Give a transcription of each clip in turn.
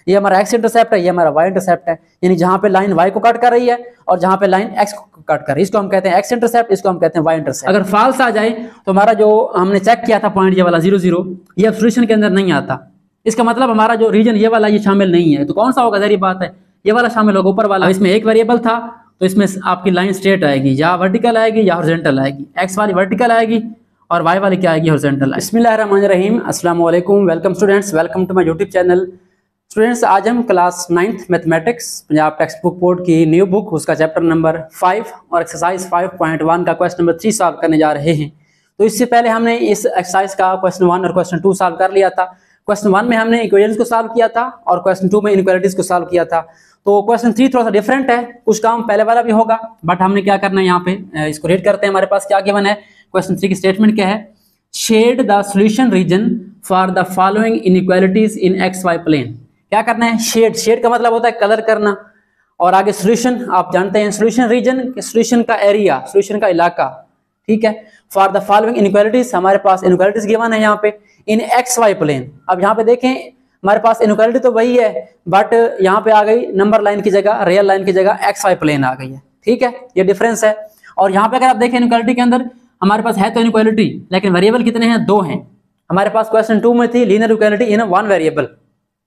ये हमारा x intercept है, ये हमारा वाई इंटरसेप्ट है, यानी जहां पे लाइन वाई को कट कर रही है और जहां पे लाइन एक्स को कट कर रही है, इसको हम कहते हैं एक्स इंटरसेप्ट, इसको हम कहते हैं वाई इंटरसेप्ट। अगर फॉल्स आ जाए तो हमारा जो हमने चेक किया था पॉइंट ये वाला 0 0, ये अब सॉल्यूशन के अंदर नहीं आता। इसका मतलब हमारा जो रीजन ये वाला ये शामिल नहीं है, तो कौन सा होगा? जहरी बात है ये वाला शामिल होगा, ऊपर वाला। इसमें एक वेरिएबल था तो इसमें आपकी लाइन स्ट्रेट आएगी, या वर्टिकल आएगी या हॉरिजॉन्टल आएगी। एक्स वाली वर्टिकल आएगी और वाई वाली क्या आएगी? हॉरिजॉन्टल। बिस्मिल्लाहिर्रहमानिर्रहीम, अस्सलाम वालेकुम, welcome students, welcome to my YouTube channel. Students, आज हम class 9th mathematics Punjab text book board की न्यू बुक उसका चैप्टर नंबर 5 और एक्सरसाइज 5.1 का क्वेश्चन नंबर 3 सॉल्व करने जा रहे हैं। तो इससे पहले हमने इस एक्सरसाइज का क्वेश्चन 1 और क्वेश्चन 2 सॉल्व कर लिया था। क्वेश्चन 1 में हमने इक्वेशंस को सॉल्व किया था और क्वेश्चन 2 में इनइक्वालिटीज को सॉल्व किया था। तो क्वेश्चन 3 थोड़ा सा डिफरेंट है, कुछ काम पहले वाला भी होगा, बट हमने क्या करना है यहाँ पे इसको रीड करते हैं। हमारे पास क्या गिवन है? क्वेश्चन 3 की स्टेटमेंट क्या है? Shade the solution region for the following inequalities in x y plane. क्या करना है? शेड का मतलब होता है कलर करना, और आगे सॉल्यूशन आप जानते हैं, सॉल्यूशन रीजन, सॉल्यूशन का एरिया, सॉल्यूशन का इलाका, ठीक है। फॉर द फॉलोइंग इनइक्वालिटीज, हमारे पास इनइक्वालिटीज गिवन है यहाँ पे इन एक्स वाई प्लेन। अब यहाँ पे देखें हमारे पास इनइक्वालिटी तो वही है, बट यहाँ पे आ गई नंबर लाइन की जगह, रियल लाइन की जगह एक्स वाई प्लेन आ गई है, ठीक है, ये डिफरेंस है। और यहाँ पे अगर आप देखें इनइक्वालिटी के अंदर हमारे पास है तो इनइक्वालिटी, लेकिन वेरिएबल कितने हैं? 2 हैं। हमारे पास क्वेश्चन 2 में थी लीनियर इक्वालिटी इन 1 वेरिएबल,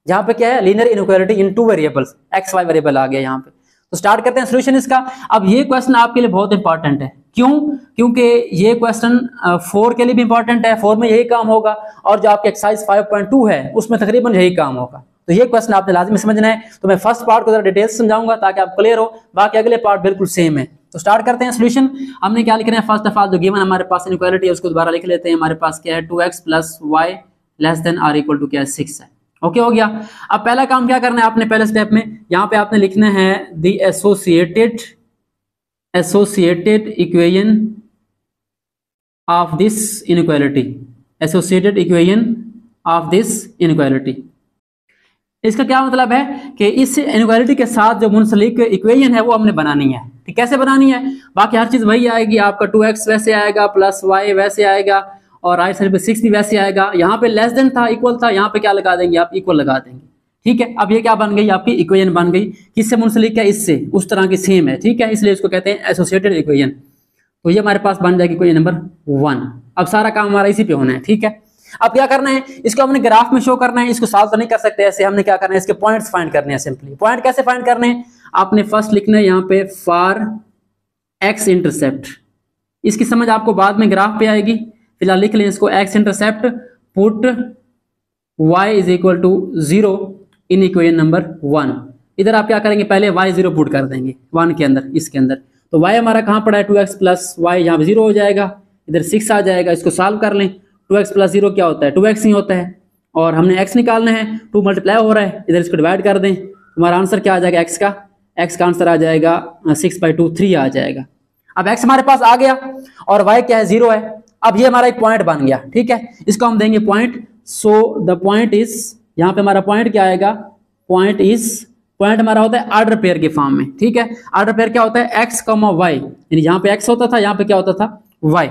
जहाँ पे क्या है? Linear inequality in 2 variables, x y variable आ गया यहाँ पे। तो स्टार्ट करते हैं सॉल्यूशन इसका। अब ये क्वेश्चन आपके लिए बहुत इंपॉर्टेंट है, क्यों? क्योंकि ये क्वेश्चन 4 के लिए भी इंपॉर्टेंट है, 4 में यही काम होगा, और जो आपके एक्सरसाइज 5.2 है उसमें तकरीबन यही काम होगा। तो ये क्वेश्चन आपने लाजमी समझना है। तो मैं फर्स्ट पार्ट को जरा डिटेल्स समझाऊंगा ताकि आप क्लियर हो, बाकी अगले पार्ट बिल्कुल सेम है। तो स्टार्ट करते हैं सॉल्यूशन। हमने क्या लिखना है? फर्स्ट ऑफ ऑल जो गिवन हमारे पास इनइक्वालिटी है उसको दोबारा लिख लेते हैं। हमारे पास क्या है? 2x plus y less than or equal to क्या है? 6 है। ओके, हो गया। अब पहला काम क्या करना है आपने? पहले स्टेप में यहाँ पे आपने लिखना है the associated equation of this inequality, associated equation of this inequality. इसका क्या मतलब है कि इस इनइक्वालिटी के साथ जो मुंसलिक इक्वेशन है वो हमने बनानी है। ठीक, कैसे बनानी है? बाकी हर चीज वही आएगी, आपका 2x वैसे आएगा, प्लस y वैसे आएगा, और राइट साइड पे 6 भी वैसे आएगा। यहाँ पे लेस देन था, इक्वल था, यहाँ पे क्या लगा देंगे आप? इक्वल लगा देंगे। ठीक है, अब ये क्या बन गई? आपकी इक्वेशन बन गई। किससे मुंसलिक है? इससे, उस तरह की सेम है, ठीक है, इसलिए इसको कहते हैं एसोसिएटेड इक्वेशन। तो ये हमारे पास बन जाएगी इक्वेशन नंबर 1। अब सारा काम हमारा इसी पे होना है, ठीक है। अब क्या करना है? इसको हमने ग्राफ में शो करना है, इसको सॉल्व तो नहीं कर सकते ऐसे, हमने क्या करना है? इसके पॉइंट्स फाइंड करने हैं। सिंपली पॉइंट कैसे फाइंड करने हैं? आपने फर्स्ट लिखना है यहाँ पे फॉर एक्स इंटरसेप्ट। इसकी समझ आपको बाद में ग्राफ पे आएगी, फिलहाल लिख लें इसको। X intercept put y is equal to 0 in equation number 1। इधर आप क्या करेंगे? पहले y 0 पुट कर देंगे 1 के अंदर, इसके अंदर। तो y हमारा कहाँ पड़ा है? 2x प्लस y, यहाँ पे 0 हो जाएगा, इधर 6 आ जाएगा। इसको सॉल्व कर लें। 2x प्लस 0 क्या होता है? 2x ही होता है, और हमने x निकालना है, 2 मल्टीप्लाई हो रहा है, इधर इसको डिवाइड कर दें। हमारा आंसर क्या आ जाएगा? x का आंसर आ जाएगा 6/2, 3 आ जाएगा। अब x हमारे पास आ गया और y क्या है? 0 है। अब ये हमारा एक पॉइंट बन गया, ठीक है, इसको हम देंगे point. So the point is, यहाँ पे हमारा पॉइंट क्या आएगा? पॉइंट हमारा होता है ऑर्डर पेयर के फॉर्म में, ठीक है। ऑर्डर पेयर क्या होता है? x, y, यानी जहाँ पे x होता था यहाँ पे क्या होता था? y,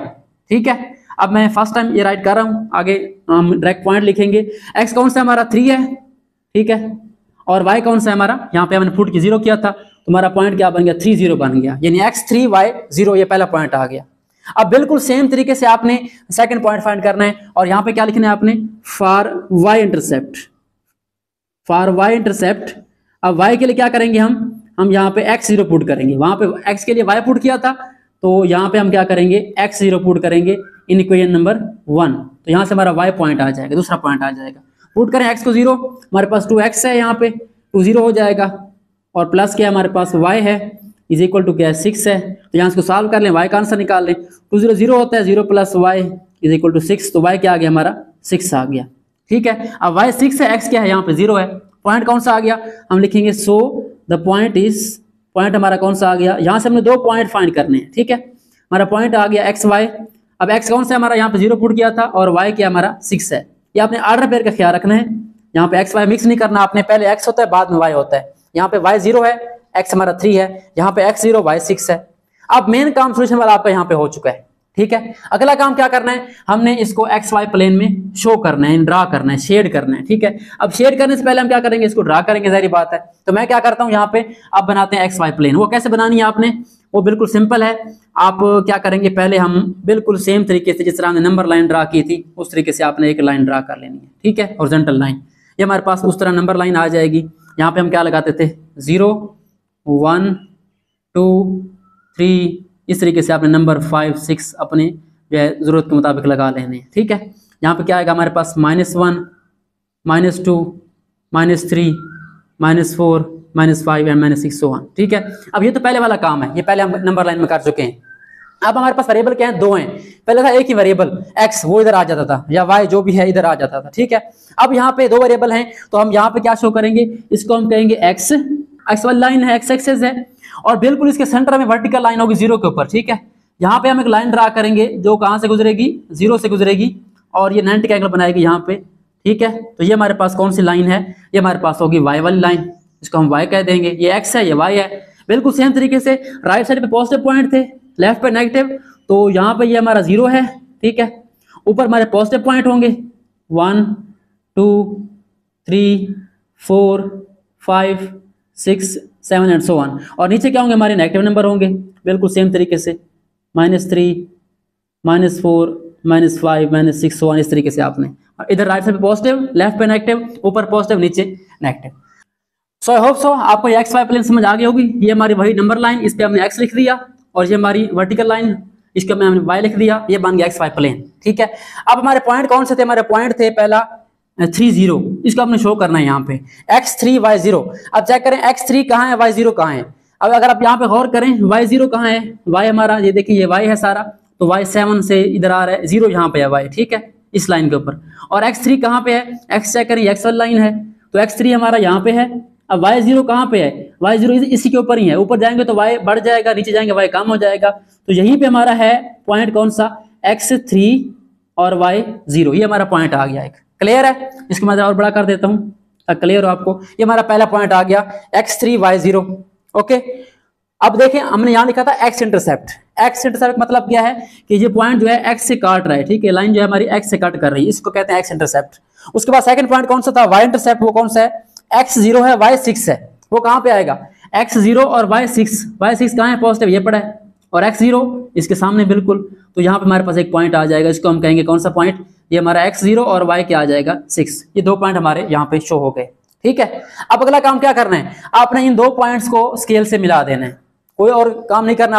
ठीक है। अब मैं फर्स्ट टाइम ये राइट कर रहा हूँ, आगे हम डायरेक्ट पॉइंट लिखेंगे। x कौन सा हमारा? 3 है, ठीक है, और y कौन सा है हमारा? यहाँ पे हमने पुट की 0 किया था, तो हमारा पॉइंट क्या बन गया? 3 0 बन गया, यानी x 3 y 0, ये पहला पॉइंट आ गया। अब बिल्कुल सेम तरीके से आपने सेकंड पॉइंट फाइंड करना है, और यहाँ पे क्या लिखना है आपने? For y intercept, for y intercept. अब y के लिए क्या करेंगे? हम यहाँ पे x 0 पुट करेंगे, वहां पे x के लिए y पुट किया था, तो यहाँ पे हम क्या करेंगे? x 0 पुट करेंगे इन इक्वेशन नंबर 1। तो यहाँ से हमारा y पॉइंट आ जाएगा, दूसरा पॉइंट आ जाएगा। पुट करें x को 0, हमारे पास 2x है, यहाँ पे 2 0 हो जाएगा, और प्लस क्या हमारे पास? y है, इज इक्वल टू क्या है? 6 है। तो यहाँ इसको सॉल्व कर लें, y का आंसर निकाल लें। 2 0 0 होता है, 0 plus y is equal to 6, तो y क्या आ गया हमारा? 6 आ गया, ठीक है। अब y 6 है, x क्या है? यहाँ पे 0 है। पॉइंट कौन सा आ गया? हम लिखेंगे so the point is, point हमारा कौन सा आ गया? यहाँ से हमने 2 पॉइंट फाइंड करने हैं, ठीक है। हमारा पॉइंट आ गया x y। अब x कौन सा हमारा? यहाँ पे 0 पुट किया था, और y क्या हमारा? 6 है। ये आपने ऑर्डर पेयर का ख्याल रखना है, यहाँ पे x y मिक्स नहीं करना आपने, पहले x होता है बाद में y होता है। यहाँ पे y 0 है, x हमारा 3 है, यहाँ पे x 0 y 6 है। अब मेन काम सॉल्यूशन वाला आपका यहाँ पे हो चुका है, ठीक है। अगला काम क्या करना है, हमने इसको एक्स वाई प्लेन में शो करना है, ड्रा करना है, शेड करना है, ठीक है। अब शेड करने से पहले हम क्या करेंगे, इसको ड्रा करेंगे, जाहिर बात है। तो मैं क्या करता हूं यहाँ पे, अब बनाते हैं एक्स वाई प्लेन। वो कैसे बनानी है आपने, वो बिल्कुल सिंपल है। आप क्या करेंगे, पहले हम बिल्कुल सेम तरीके से जिस तरह हमने नंबर लाइन ड्रा की थी उस तरीके से आपने एक लाइन ड्रा कर लेनी है, ठीक है, हॉरिजॉन्टल लाइन। ये हमारे पास उस तरह नंबर लाइन आ जाएगी। यहाँ पे हम क्या लगाते थे, 0 1 2 3, इस तरीके से आपने नंबर 5 6 अपने जो है जरूरत के मुताबिक लगा लेने हैं, ठीक है। यहाँ पे क्या आएगा हमारे पास, -1 -2 -3 -4 -5 एंड -6 so on, ठीक है। अब ये तो पहले वाला काम है, ये पहले हम नंबर लाइन में कर चुके हैं। अब हमारे पास वेरिएबल क्या है, दो हैं। पहले था एक ही वेरिएबल x, वो इधर आ जाता था, या y जो भी है इधर आ जाता था, ठीक है। अब यहाँ पे दो वेरिएबल हैं, तो हम यहाँ पे क्या शो करेंगे, इसको हम कहेंगे x वाली लाइन है, x एक्सिस है, और बिल्कुल इसके सेंटर में वर्टिकल लाइन होगी 0 के ऊपर, ठीक है। यहाँ पे हम एक लाइन ड्रा करेंगे जो कहाँ से गुजरेगी, 0 से गुजरेगी, और ये 90 का एंगल बनाएगी यहाँ पे, ठीक है। तो ये हमारे पास कौन सी लाइन है, ये हमारे पास होगी y वाली लाइन, इसको हम y कह देंगे। ये x है, ये y है। बिल्कुल सेम तरीके से राइट साइड पे पॉजिटिव पॉइंट थे, लेफ्ट पे नेगेटिव, तो यहाँ पे ये हमारा 0 है, ठीक है। ऊपर हमारे पॉजिटिव पॉइंट होंगे 1 2 3 4 5 6 7 एंड सो ऑन, और नीचे क्या होंगे, हमारे नेगेटिव नंबर होंगे, बिल्कुल सेम तरीके से -3 -4 -5 -6 सो ऑन, इस तरीके से आपने। इधर राइट साइड पे पॉजिटिव, लेफ्ट पे नेगेटिव, ऊपर पॉजिटिव, नीचे negative. So I hope so आपको ये एक्स वाई प्लेन समझ आ गई होगी। ये हमारी वही नंबर लाइन, इस पे हमने एक्स लिख दिया, और ये हमारी वर्टिकल लाइन, इसके में हमने वाई लिख दिया, ये बन गया एक्स वाई प्लेन, ठीक है। अब हमारे पॉइंट कौन से थे, हमारे पॉइंट थे पहला 3 0, इसको हमने शो करना है यहाँ पे x3 y0। अब चेक करें x3 कहाँ है, y0 कहाँ है। अब अगर आप यहाँ पे गौर करें, y0 कहाँ है, y हमारा ये देखिए, ये y है सारा, तो y7 से इधर आ रहा है, 0 यहाँ पे है y, ठीक है, इस लाइन के ऊपर। और x3 कहाँ पे है, x चेक करें, x वाली लाइन है, तो x3 हमारा यहाँ पे है। अब y0 कहाँ पे है, y0 इसी के ऊपर ही है, ऊपर जाएंगे तो y बढ़ जाएगा, नीचे जाएंगे y कम हो जाएगा, तो यहीं पे हमारा है पॉइंट कौन सा, x3 और y0, ये हमारा पॉइंट आ गया एक। क्लियर है, इसको मैं और बड़ा कर देता हूँ क्लियर हो आपको। ये हमारा पहला पॉइंट आ गया x3 y0, ओके। अब देखें, हमने यहाँ लिखा था x इंटरसेप्ट। x इंटरसेप्ट मतलब क्या है कि ये पॉइंट जो है x से काट रहा है, ठीक है, लाइन जो है हमारी x से कट कर रही है, इसको कहते हैं x इंटरसेप्ट। उसके बाद सेकंड पॉइंट कौन सा था, y इंटरसेप्ट। वो कौन सा है, x0 है, y6 है, वो कहाँ पे आएगा, x0 और y6 कहाँ है, पॉजिटिव, ये पड़ा है, और x0 इसके सामने बिल्कुल, तो यहाँ पे हमारे पास एक पॉइंट आ जाएगा, इसको हम कहेंगे कौन सा पॉइंट, ये हमारा x0 और y क्या आ जाएगा 6। ये दो पॉइंट हमारे यहाँ पे शो हो गए, ठीक है। अब अगला काम क्या करना है, आपने इन दो पॉइंट्स को स्केल से मिला देना है, कोई और काम नहीं करना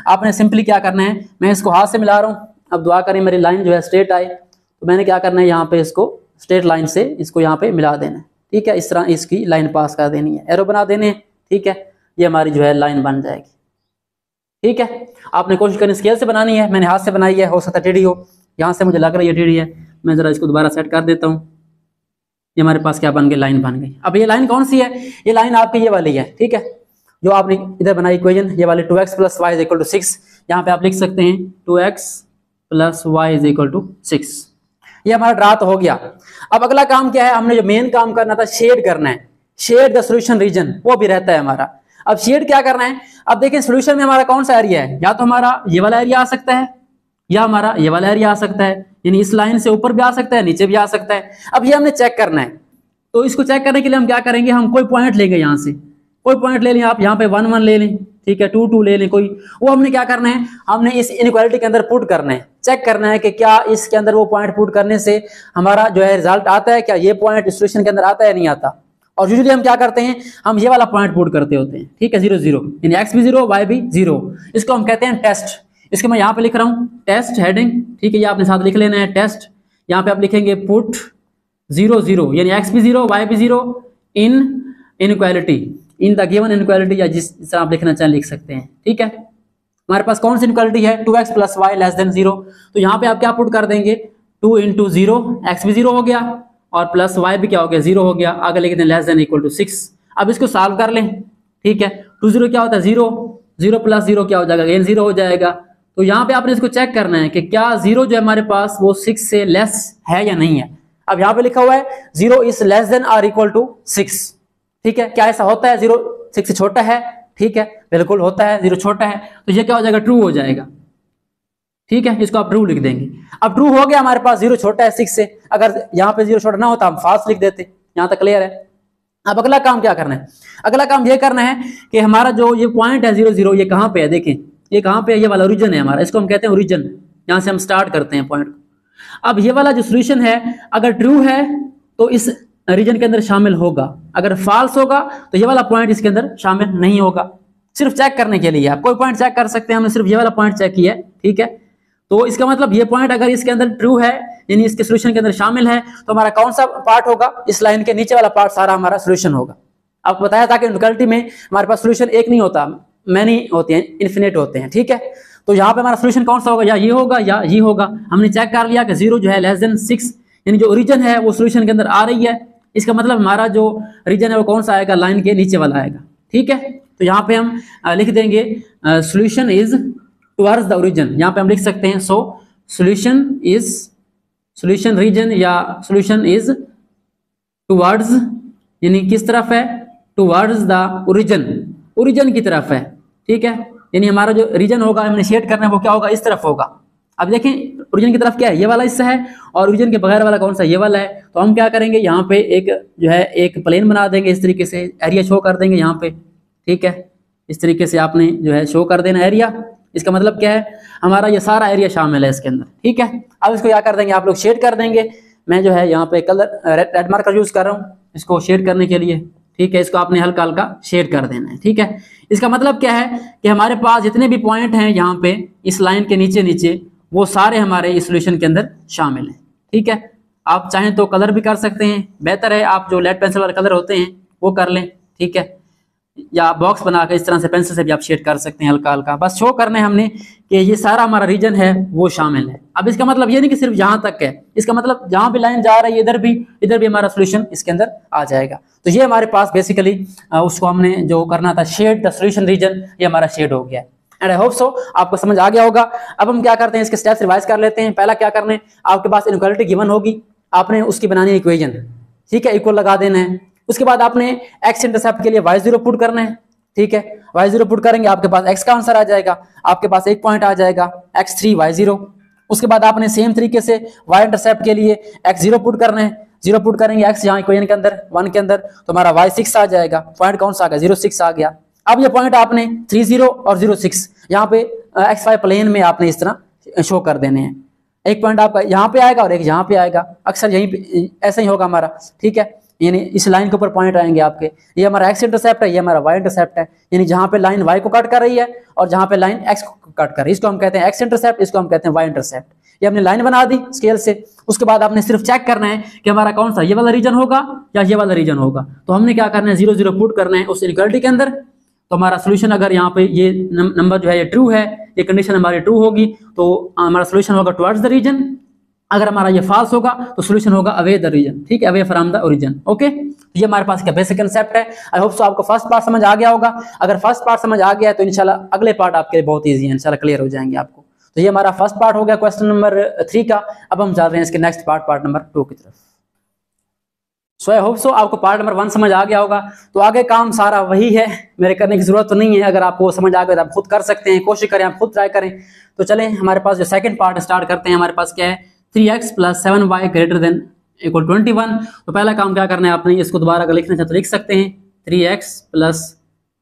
आपने सिंपली क्या करना है, मैं इसको हाथ से मिला रहा हूँ। अब दुआ करें मेरी लाइन जो है स्ट्रेट आए, तो मैंने क्या करना है, यहाँ पे इसको स्ट्रेट लाइन से इसको यहाँ पे मिला देना है, ठीक है। इस तरह इसकी लाइन पास कर देनी है, एरो बना देने, ठीक है। ये हमारी जो है लाइन बन जाएगी, ठीक है। आपने कोशिश करनी स्केल से बनानी है, मैंने हाथ से बनाई है, हो सकता है टेढ़ी हो, यहाँ से मुझे लग रही है टेढ़ी है, मैं जरा इसको दोबारा सेट कर देता हूँ। ये हमारे पास क्या बन गई, लाइन बन गई। अब ये लाइन कौन सी है, ये लाइन आपकी ये वाली है, ठीक है, जो आपने इधर बनाई इक्वेशन, ये वाली 2x + y = 6। यहाँ पे आप लिख सकते हैं 2x + y = 6। ये हमारा ड्रा तो हो गया। अब अगला काम क्या है, हमने जो मेन काम करना था, शेड करना है, शेड द सॉल्यूशन रीजन, वो भी रहता है हमारा। अब शेड क्या करना है, अब देखिए सॉल्यूशन में हमारा कौन सा एरिया है, या तो हमारा ये वाला एरिया आ सकता है, या हमारा ये वाला एरिया आ सकता है, यानी इस लाइन से ऊपर भी आ सकता है, नीचे भी आ सकता है। अब ये हमने चेक करना है, तो इसको चेक करने के लिए हम क्या करेंगे, हम कोई पॉइंट लेंगे, यहाँ से कोई पॉइंट ले लें, आप यहाँ पे 1 1 ले लें, ठीक है, 2 2 ले लें कोई। वो हमने क्या करना है, हमने इस इनइक्वालिटी के अंदर पुट करना है, चेक करना है कि क्या इसके अंदर वो पॉइंट पुट करने से हमारा जो है रिजल्ट आता है, क्या ये पॉइंट सॉल्यूशन के अंदर आता है, नहीं आता। और यूजुअली हम क्या करते हैं, हम ये वाला पॉइंट पुट करते होते हैं, ठीक है, 0 0, यानी x भी 0 y भी 0। इसको हम कहते हैं टेस्ट। इसको मैं यहाँ पे लिख रहा हूँ टेस्ट हेडिंग, ठीक है, ये आपने साथ लिख लेना है टेस्ट। यहाँ पे आप लिखेंगे पुट 0 0, यानी x भी 0 y भी 0 in inequality, in the given inequality, या जिस तरह आप लिखना चाहें लिख सकते हैं, ठीक है। हमारे पास कौन सी इनइक्वालिटी है, 2x + y <0, तो यहाँ पे आप क्या पुट कर देंगे, 2 × 0, x भी 0 हो गया और प्लस y भी क्या हो गया, 0 हो गया, आगे लिखते हैं < = 6। अब इसको सॉल्व कर लें, ठीक है, 2 0 क्या होता है 0, 0 + 0 क्या हो जाएगा, अगेन 0 हो जाएगा। तो यहाँ पे आपने इसको चेक करना है कि क्या 0 जो हमारे पास वो 6 से लेस है या नहीं है। अब यहाँ पे लिखा हुआ है 0 is less than or equal to 6, ठीक है, क्या ऐसा होता है 0 6 से छोटा है, ठीक है, बिल्कुल होता है, 0 छोटा है, तो ये क्या हो जाएगा, ट्रू हो जाएगा। ठीक है, इसको आप ट्रू लिख देंगे। अब ट्रू हो गया हमारे पास, 0 छोटा है 6 से, अगर यहाँ पे 0 छोटा ना होता हम फॉल्स लिख देते। यहाँ तक क्लियर है। अब अगला काम क्या करना है, अगला काम ये करना है कि हमारा जो ये पॉइंट है 0 0, ये कहाँ पे है, देखें ये कहाँ पे है, ये वाला ओरिजिन है हमारा, इसको हम कहते हैं ओरिजिन। यहाँ से हम स्टार्ट करते हैं पॉइंट। अब ये वाला जो सोल्यूशन है अगर ट्रू है तो इस रीजन के अंदर शामिल होगा, अगर फॉल्स होगा तो ये वाला पॉइंट इसके अंदर शामिल नहीं होगा। सिर्फ चेक करने के लिए, आप कोई पॉइंट चेक कर सकते हैं, हमने सिर्फ ये वाला पॉइंट चेक किया है, ठीक है। तो इसका मतलब ये पॉइंट अगर इसके अंदर ट्रू है यानी इसके सोल्यूशन के अंदर शामिल है तो हमारा कौन सा पार्ट होगा, इस लाइन के नीचे वाला पार्ट सारा हमारा सोल्यूशन होगा। आपको बताया था कि इनइक्वालिटी में हमारे पास सोल्यूशन एक नहीं होता, मैनी होते हैं, इन्फिनिट होते हैं, ठीक है। तो यहाँ पे हमारा सोल्यूशन कौन सा होगा, या ये होगा या ये होगा। हमने चेक कर लिया कि 0 जो है लेस देन 6 यानी जो ओरिजिन है वो सोल्यूशन के अंदर आ रही है, इसका मतलब हमारा जो रीजन है वो कौन सा आएगा, लाइन के नीचे वाला आएगा, ठीक है। तो यहाँ पे हम लिख देंगे solution is towards the origin, यहाँ पे हम लिख सकते हैं सो सोल्यूशन रीजन या सोल्यूशन इज टुवर्ड्स यानी किस तरफ है, टुवर्ड्स द ओरिजिन की तरफ है, ठीक है। यानी हमारा जो रीजन होगा हमने शेड करना है वो क्या होगा, इस तरफ होगा। अब देखें ओरिजिन की तरफ क्या है, ये वाला हिस्सा है, और ओरिजिन के बगैर वाला कौन सा, ये वाला है। तो हम क्या करेंगे, यहाँ पे एक जो है एक प्लेन बना देंगे, इस तरीके से एरिया शो कर देंगे यहाँ पे, ठीक है। इस तरीके से आपने जो है शो कर देना एरिया, इसका मतलब क्या है, हमारा ये सारा एरिया शामिल है इसके अंदर, ठीक है। अब इसको क्या कर देंगे, आप लोग शेड कर देंगे। मैं जो है यहाँ पे कलर रेड मार्कर यूज कर रहा हूँ इसको शेड करने के लिए, ठीक है। इसको आपने हल्का हल्का शेड कर देना है, ठीक है। इसका मतलब क्या है कि हमारे पास जितने भी पॉइंट हैं यहाँ पे इस लाइन के नीचे नीचे वो सारे हमारे इस सोल्यूशन के अंदर शामिल हैं, ठीक है। आप चाहें तो कलर भी कर सकते हैं, बेहतर है आप जो लेड पेंसिल वाले कलर होते हैं वो कर लें, ठीक है। या बॉक्स बनाकर इस तरह से पेंसिल से भी आप शेड कर सकते हैं हल्का हल्का, बस शो करना है हमने कि ये सारा हमारा रीजन है वो शामिल है। अब इसका मतलब ये नहीं कि सिर्फ यहाँ तक है, इसका मतलब जहाँ भी लाइन जा रही है इधर भी हमारा सोल्यूशन इसके अंदर आ जाएगा। तो ये हमारे पास बेसिकली उसको हमने जो करना था शेड द सोल्यूशन रीजन, ये हमारा शेड हो गया है। एंड आई होप सो आपको समझ आ गया होगा। अब हम क्या करते हैं, इसके स्टेप्स रिवाइज कर लेते हैं। पहला क्या करना है, आपके पास इनइक्वालिटी गिवन होगी, आपने उसकी बनानी है इक्वेशन, ठीक है, इक्वल लगा देना है। उसके बाद आपने एक्स इंटरसेप्ट के लिए y0 पुट करना है, ठीक है। y0 पुट करेंगे आपके पास x का आंसर आ जाएगा, आपके पास एक पॉइंट आ जाएगा x3 y0। उसके बाद आपने सेम तरीके से y इंटरसेप्ट के लिए x0 पुट करना है, 0 पुट करेंगे x यहाँ इक्वेशन के अंदर 1 के अंदर, तो हमारा y6 आ जाएगा। पॉइंट कौन सा आ गया, 0 6 आ गया। अब ये पॉइंट आपने 3 0 और 0 6 यहाँ पे xy प्लेन में आपने इस तरह शो कर देने हैं। एक पॉइंट आपका यहाँ पे आएगा और एक यहाँ पे आएगा, अक्सर यहीं पे ऐसा ही होगा हमारा, ठीक है। यानी इस लाइन के ऊपर पॉइंट आएंगे आपके, ये हमारा x इंटरसेप्ट है, ये हमारा y इंटरसेप्ट है। यानी जहाँ पे लाइन y को कट कर रही है और जहाँ पे लाइन x को कट कर रही है, इसको हम कहते हैं x इंटरसेप्ट, इसको हम कहते हैं y इंटरसेप्ट। ये हमने लाइन बना दी स्केल से। उसके बाद आपने सिर्फ चेक करना है कि हमारा कौन सा, ये वाला रीजन होगा या ये वाला रीजन होगा। तो हमने क्या करना है, 0 0 पुट करना है उस इनइक्वालिटी के अंदर। तो हमारा सोल्यूशन अगर यहाँ पे ये नंबर जो है ये ट्रू है, ये कंडीशन हमारी ट्रू होगी तो हमारा सोल्यूशन होगा टुवर्ड्स द रीजन। अगर हमारा ये फॉल्स होगा तो सोल्यूशन होगा अवे द रीजन, ठीक है, away from the origin, okay. ये हमारे पास क्या बेसिक कंसेप्ट है। आई होप सो आपको फर्स्ट पार्ट समझ आ गया होगा। अगर फर्स्ट पार्ट समझ आ गया है तो इंशाल्लाह अगले पार्ट आपके लिए बहुत ईजी है, इंशाल्लाह क्लियर हो जाएंगे आपको। तो ये हमारा फर्स्ट पार्ट हो गया क्वेश्चन नंबर 3 का। अब हम चल रहे हैं इसके नेक्स्ट पार्ट नंबर 2 की तरफ। सो आई होप सो आपको पार्ट नंबर 1 समझ आ गया होगा। तो आगे काम सारा वही है, मेरे करने की जरूरत तो नहीं है। अगर आपको समझ आ गया तो आप खुद कर सकते हैं, कोशिश करें, आप खुद ट्राई करें। तो चलें हमारे पास जो सेकंड पार्ट स्टार्ट करते हैं। हमारे पास क्या है, 3x + 7y > 21। तो पहला काम क्या करना है आपने, इसको दोबारा अगर लिखना चाहते तो लिख सकते हैं 3x +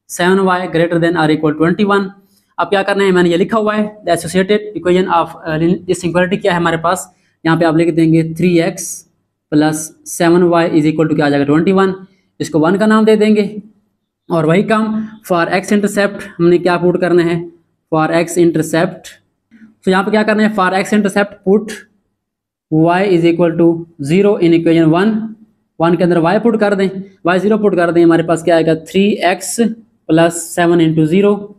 7y > 21। अब क्या करना है, मैंने ये लिखा हुआ है the associated equation of this equality क्या है हमारे पास। यहाँ पे आप लिख देंगे 3x + 7y = क्या आ जाएगा 21। इसको 1 का नाम दे देंगे। और वही काम फॉर x इंटरसेप्ट हमने क्या पुट करना है, फॉर x इंटरसेप्ट। तो यहाँ पे क्या करना है, for x intercept put y = 0 in equation 1 के अंदर y पुट कर दें, y0 पुट कर दें। हमारे पास क्या आएगा 3x + 7 × 0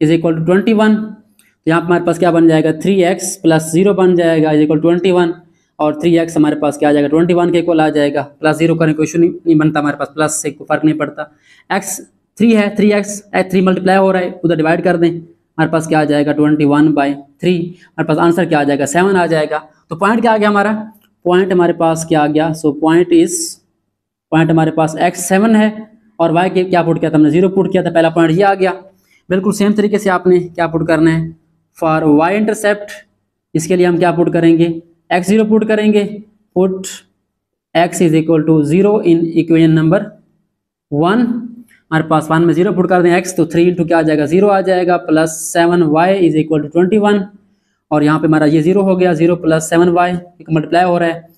= 21। तो यहाँ पर हमारे पास क्या बन जाएगा 3x + 0 बन जाएगा = 21। और 3x हमारे पास क्या आ जाएगा 21 के इक्वल आ जाएगा। +0 करने कोई इशू नहीं बनता, हमारे पास प्लस से कोई फर्क नहीं पड़ता। x 3 है, 3x 3 मल्टीप्लाई हो रहा है, उधर डिवाइड कर दें, हमारे पास क्या आ जाएगा 21/3। हमारे पास आंसर क्या आ जाएगा 7 आ जाएगा। तो पॉइंट क्या आ गया हमारा, पॉइंट हमारे पास क्या आ गया, सो पॉइंट हमारे पास x 7 है और y के क्या पुट किया था हमने 0 पुट किया था, पहला पॉइंट ये आ गया। बिल्कुल सेम तरीके से आपने क्या पुट करना है, फॉर y इंटरसेप्ट इसके लिए हम क्या पुट करेंगे, x0 पुट करेंगे, put x is equal to 0 in equation number 1। हमारे पास 1 में 0 पुट कर दें x, तो 3 इंटू क्या आ जाएगा, 0 आ जाएगा, plus 7y is equal to 21। और यहाँ पे हमारा ये 0 हो गया, 0 प्लस 7y मल्टीप्लाई हो रहा है,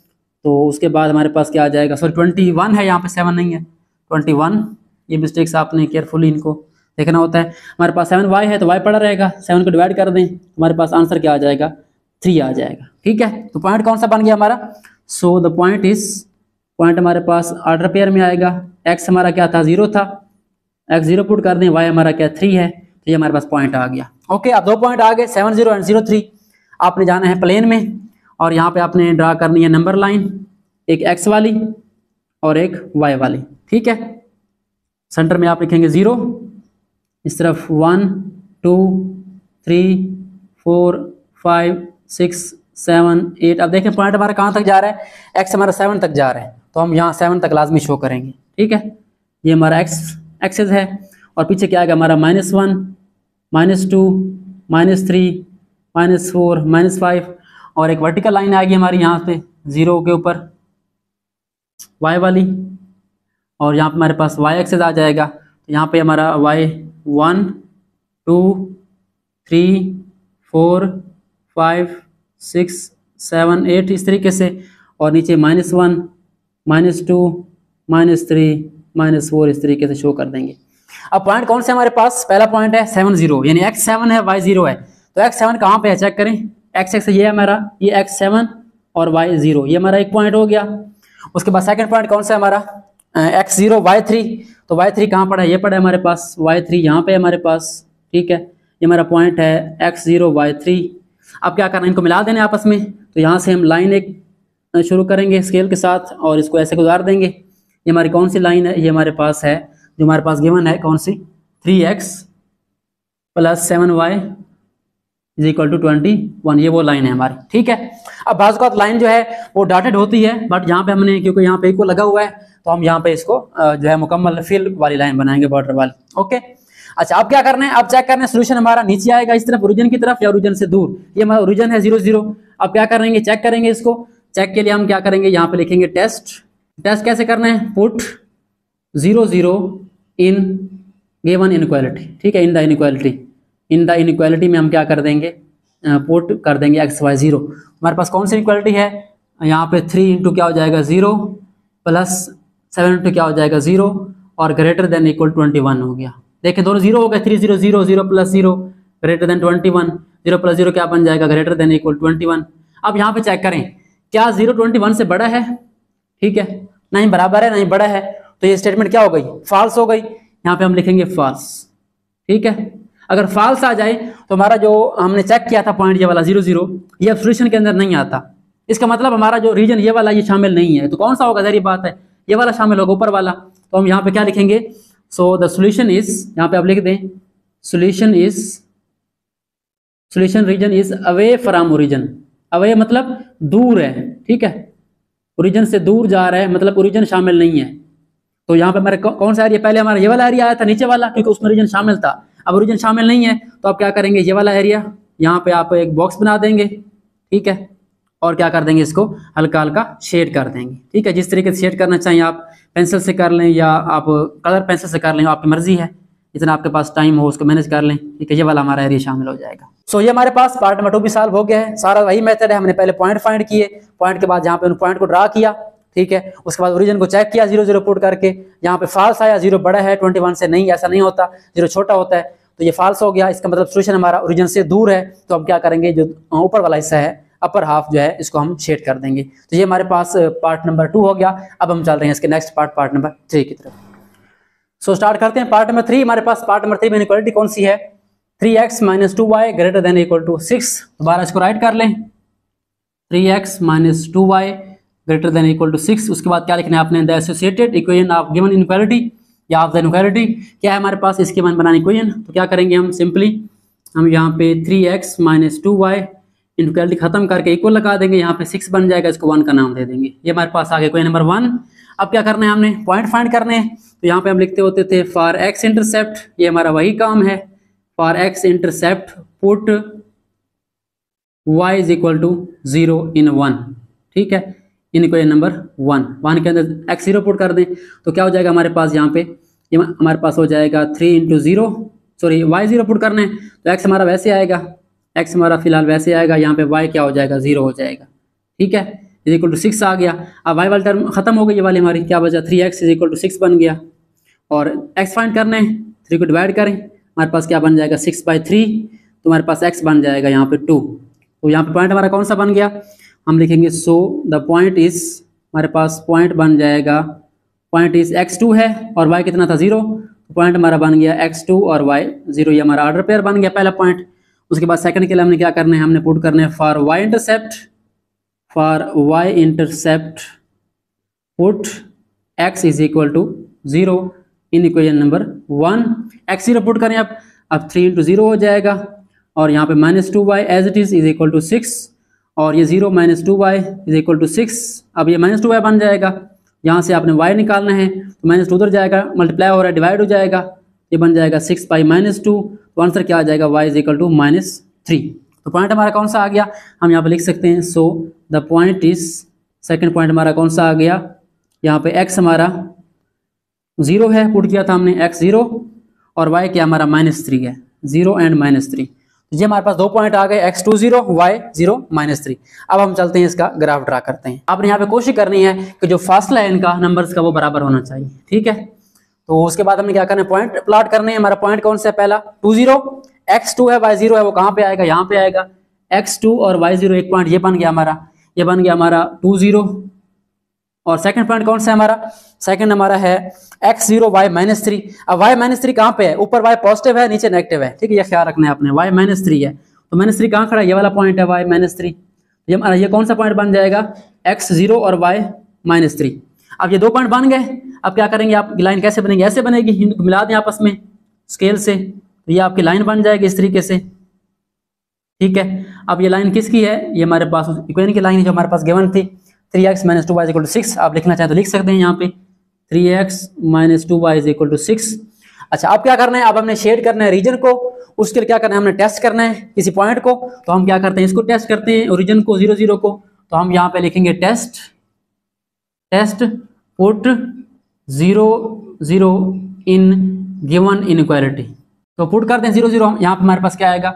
तो उसके बाद हमारे पास क्या आ जाएगा, सॉरी 21 है, यहाँ पे 7 नहीं है, 21। ये मिस्टेक्स आपने केयरफुली इनको देखना होता है। हमारे पास 7y है तो y पड़ा रहेगा, 7 को डिवाइड कर दें, हमारे पास आंसर क्या आ जाएगा, 3 आ जाएगा। ठीक है, तो पॉइंट कौन सा बन गया हमारा, so the point is, point हमारे पास ऑर्डर पेयर में आएगा। x हमारा क्या था, 0 था, x0 पुट कर दें, y हमारा क्या 3 है, तो ये हमारे पास पॉइंट आ गया। ओके, अब 2 पॉइंट आ गए, 7 0 एंड 0 3। आपने जाना है प्लेन में और यहाँ पे आपने ड्रा करनी है नंबर लाइन, एक x वाली और एक y वाली। ठीक है, सेंटर में आप लिखेंगे 0, इस तरफ 1 2 3 4 5 6 7 8। अब देखें पॉइंट हमारा कहाँ तक जा रहा है, x हमारा 7 तक जा रहा है, तो हम यहाँ 7 तक लाजमी शो करेंगे। ठीक है, ये हमारा x एक्सेस है, और पीछे क्या आएगा हमारा -1 -2 -3 -4 -5, और एक वर्टिकल लाइन आएगी हमारी यहाँ पे 0 के ऊपर y वाली, और यहाँ पे हमारे पास y एक्सेस आ जाएगा, तो यहाँ पे हमारा y 1 2 3 4 5 6 7 8 इस तरीके से, और नीचे -1 -2 -3 -4 इस तरीके से शो कर देंगे। अब पॉइंट कौन से हमारे पास, पहला पॉइंट है 7 0, यानी x 7 है y 0 है, तो x 7 कहाँ पे है चेक करें, x एक्स ये है हमारा, ये x 7 और y 0, ये हमारा एक पॉइंट हो गया। उसके बाद सेकंड पॉइंट कौन सा है हमारा, x 0 y 3, तो y 3 कहाँ पड़ा है, ये पड़ा है हमारे पास, y 3 यहाँ पे है हमारे पास। ठीक है, ये हमारा पॉइंट है x 0 y 3। अब क्या करना है, इनको मिला देने आपस में, तो यहाँ से हम लाइन एक शुरू करेंगे स्केल के साथ और इसको ऐसे गुजार देंगे। ये हमारी कौन सी लाइन है, ये हमारे पास है, जो हमारे पास गिवन है कौन सी, 3x plus 7y is equal to 21, ये वो लाइन है हमारी। ठीक है, अब बाज़ औक़ात लाइन जो है वो डॉटेड होती है, बट यहाँ पे हमने क्योंकि यहाँ पे इक्वल लगा हुआ है, तो हम यहाँ पे इसको जो है मुकम्मल फिल वाली लाइन बनाएंगे, बॉर्डर वाली। ओके, अच्छा अब क्या करना है, अब चेक करना है सोल्यूशन हमारा नीचे आएगा इस तरफ ओरिजिन की तरफ या ओरिजिन से दूर। ये हमारा ओरिजिन है 0 0। अब क्या करेंगे, चेक करेंगे इसको। चेक के लिए हम क्या करेंगे, यहाँ पे लिखेंगे टेस्ट। टेस्ट कैसे करना है, पुट 0 0 इन गिवन इनइक्वालिटी। ठीक है, in the inequality, in the inequality में हम क्या कर देंगे, पुट कर देंगे x y 0। हमारे पास कौन सी इक्वालिटी है, यहाँ पे 3 इंटू क्या हो जाएगा 0 प्लस 7 इंटू क्या हो जाएगा 0 और ग्रेटर देन इक्वल 21 हो गया। देखिए दोनों 0 हो गए, 3 0 0 0 प्लस 0 ग्रेटर देन 21, 0 प्लस 0 क्या बन जाएगा, ग्रेटर देन इक्वल 21। अब यहाँ पे चेक करें क्या 0 21 से बड़ा है, ठीक है, नहीं बराबर है नहीं बड़ा है, तो ये स्टेटमेंट क्या हो गई, फॉल्स हो गई। यहाँ पे हम लिखेंगे फॉल्स। ठीक है, अगर फॉल्स आ जाए तो हमारा जो हमने चेक किया था पॉइंट ये वाला 0 0, ये अब सोल्यूशन के अंदर नहीं आता। इसका मतलब हमारा जो रीजन ये वाला ये शामिल नहीं है, तो कौन सा होगा, जहरी बात है ये वाला शामिल होगा, ऊपर वाला। तो हम यहाँ पे क्या लिखेंगे, सो द सोल्यूशन इज, यहाँ पे आप लिख दें solution is, solution region is away from origin. Away मतलब दूर है, ठीक है, ओरिजिन से दूर जा रहा है, मतलब ओरिजिन शामिल नहीं है। तो यहाँ पे हमारे कौन सा एरिया, पहले हमारा ये वाला एरिया आया था नीचे वाला, क्योंकि उसमें ओरिजिन शामिल था। अब ओरिजिन शामिल नहीं है तो आप क्या करेंगे, ये वाला एरिया यहाँ पे आप एक बॉक्स बना देंगे, ठीक है, और क्या कर देंगे, इसको हल्का हल्का शेड कर देंगे। ठीक है, जिस तरीके से शेड करना चाहिए आप पेंसिल से कर लें या आप कलर पेंसिल से कर लें, आपकी मर्जी है, जितना आपके पास टाइम हो उसको मैनेज कर लें। ठीक है, ये वाला हमारा एरिया शामिल हो जाएगा। सो ये हमारे पास पार्ट नंबर 2 भी सॉल्व हो गया है। सारा वही मेथड है, हमने पहले पॉइंट फाइंड किए, पॉइंट के बाद यहाँ पे उन पॉइंट को ड्रा किया, ठीक है, उसके बाद ओरिजिन को चेक किया 0 0 पुट करके, यहाँ पे फॉल्स आया, 0 बड़ा है 21 से, नहीं ऐसा नहीं होता, 0 छोटा होता है, तो ये फॉल्स हो गया। इसका मतलब सोल्यूशन हमारा ओरिजिन से दूर है, तो हम क्या करेंगे, जो ऊपर वाला हिस्सा है अपर हाफ जो है इसको हम शेड कर देंगे। तो ये हमारे पास पार्ट नंबर 2 हो गया। अब हम चल रहे हैं इसके नेक्स्ट पार्ट नंबर 3 की तरफ। सो स्टार्ट करते हैं पार्ट नंबर 3। हमारे पास पार्ट नंबर 3 में इनइक्वालिटी कौन सी है, 3x - 2y greater than equal to 6। दोबारा इसको राइट कर लें, 3x - 2y greater than equal to 6। उसके बाद क्या लिखना है आपने, the associated equation of given inequality या ऑफ द इनइक्वालिटी। क्या है हमारे पास, इसके मान बनानी इक्वेशन। तो क्या करेंगे हम, सिंपली हम यहाँ पे 3x - 2y इनइक्वालिटी खत्म करके इक्वल लगा देंगे, यहाँ पे 6 बन जाएगा, इसको 1 का नाम दे देंगे। ये हमारे पास आ गया इक्वेशन नंबर 1। अब क्या करना है, हमने पॉइंट फाइंड करने हैं। तो यहाँ पे हम लिखते होते थे फॉर x इंटरसेप्ट, ये हमारा वही काम है, for x intercept put y is equal to 0 in 1, ठीक है, इन इक्वेशन नंबर 1 के अंदर x 0 पुट कर दें तो क्या हो जाएगा हमारे पास यहाँ पे, ये हमारे पास हो जाएगा 3 इंटू 0, सॉरी y 0 पुट करना है तो x हमारा वैसे आएगा, x हमारा फिलहाल वैसे आएगा, यहाँ पे y क्या हो जाएगा 0 हो जाएगा, ठीक है, इज इक्वल टू 6 आ गया। अब y वाली टर्म खत्म हो गई, ये वाली हमारी क्या बचा 3x इज इक्वल टू 6 बन गया, और x फाइंड करना है 3 को डिवाइड करें, हमारे पास क्या बन जाएगा 6/3, तो हमारे पास x बन जाएगा यहाँ पे 2, तो यहाँ पे पॉइंट हमारा कौन सा बन गया, हम लिखेंगे सो द पॉइंट इज, हमारे पास पॉइंट बन जाएगा, पॉइंट इज x2 है और y कितना था 0, तो पॉइंट हमारा बन गया x2 और y 0, ये हमारा ऑर्डर पेयर बन गया पहला पॉइंट। उसके बाद सेकंड के लिए हमने क्या करना है, हमने पुट करना है for y intercept put x is equal to 0 in equation number 1, x 0 put करें अब 3 इंटू 0 हो जाएगा, और यहाँ पे -2y as it is equal to 6, और ये 0 - 2y इज इक्वल टू 6, अब ये -2y बन जाएगा, यहाँ से आपने y निकालना है तो -2 उधर जाएगा, मल्टीप्लाई हो रहा है डिवाइड हो जाएगा, ये बन जाएगा 6/-2, तो आंसर क्या आ जाएगा y इज इक्वल टू -3। तो पॉइंट हमारा कौन सा आ गया, हम यहाँ पे लिख सकते हैं so the point is, second point हमारा कौन सा आ गया, यहाँ पे x हमारा 0 है, पुट किया था हमने x 0, और y क्या हमारा -3 है, 0 एंड -3, ये हमारे पास दो पॉइंट आ गए, x2 0 y 0 -3। अब हम चलते हैं इसका ग्राफ ड्रा करते हैं। आपने यहाँ पे कोशिश करनी है कि जो फासला है इनका नंबर्स का वो बराबर होना चाहिए, ठीक है, तो उसके बाद हमने क्या करना है, पॉइंट प्लॉट करने हैं। हमारा पॉइंट कौन सा है, पहला 2 0, x2 है y 0 है, वो कहाँ पे आएगा, यहाँ पे आएगा, x2 और y 0 एक पॉइंट ये बन गया हमारा, ये बन गया हमारा 2 0, और सेकंड पॉइंट कौन सा है हमारा, सेकंड हमारा है x 0 y -3। अब y -3 कहाँ पे है, ऊपर y पॉजिटिव है नीचे नेगेटिव है, ठीक है, ये ख्याल रखना है आपने, y -3 है, तो -3 कहाँ खड़ा है, ये वाला पॉइंट है y -3, ये हमारा ये कौन सा पॉइंट बन जाएगा, x 0 और y -3। अब ये दो पॉइंट बन गए, अब क्या करेंगे, आप लाइन कैसे बनेगी, ऐसे बनेगी, इनको मिला दें आपस में स्केल से, तो ये आपकी लाइन बन जाएगी इस तरीके से, ठीक है। अब ये लाइन किसकी है, ये हमारे पास इक्वेशन की लाइन है जो हमारे पास गिवन थी, 3x - 2y = 6, आप लिखना चाहें तो लिख सकते हैं यहाँ पे 3x - 2y = 6। अच्छा, अब क्या करना है, अब हमने शेड करना है रीजन को, उसके लिए क्या करना है, हमने टेस्ट करना है किसी पॉइंट को, तो हम क्या करते हैं, इसको टेस्ट करते हैं ओरिजिन को 0 0 को, तो हम यहाँ पे लिखेंगे test put 0 0 in given inequality, तो पुट करते हैं 0 0, यहाँ पे हमारे पास क्या आएगा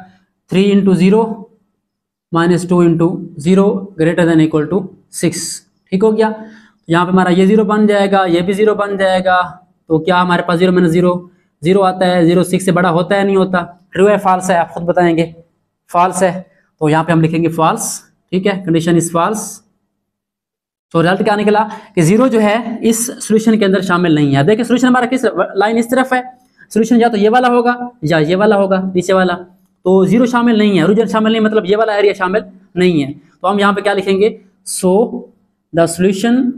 3 × 0 -2 × 0 > 6, ठीक हो गया। यहाँ पे हमारा ये 0 बन जाएगा, ये भी 0 बन जाएगा, तो क्या हमारे पास 0 - 0 0 आता है, 0 6 से बड़ा होता है नहीं होता, ट्रू है फॉल्स है, आप खुद बताएंगे, फॉल्स है, तो यहाँ पे हम लिखेंगे फॉल्स, ठीक है, कंडीशन इज फॉल्स। तो रिजल्ट क्या निकला कि 0 जो है इस सोल्यूशन के अंदर शामिल नहीं है। देखिए सोल्यूशन हमारा किस लाइन इस तरफ है, सोल्यूशन या तो ये वाला होगा या ये वाला होगा नीचे वाला, तो 0 शामिल नहीं है, ओरिजिन शामिल नहीं, मतलब ये वाला एरिया शामिल नहीं है, तो हम यहाँ पे क्या लिखेंगे, so the solution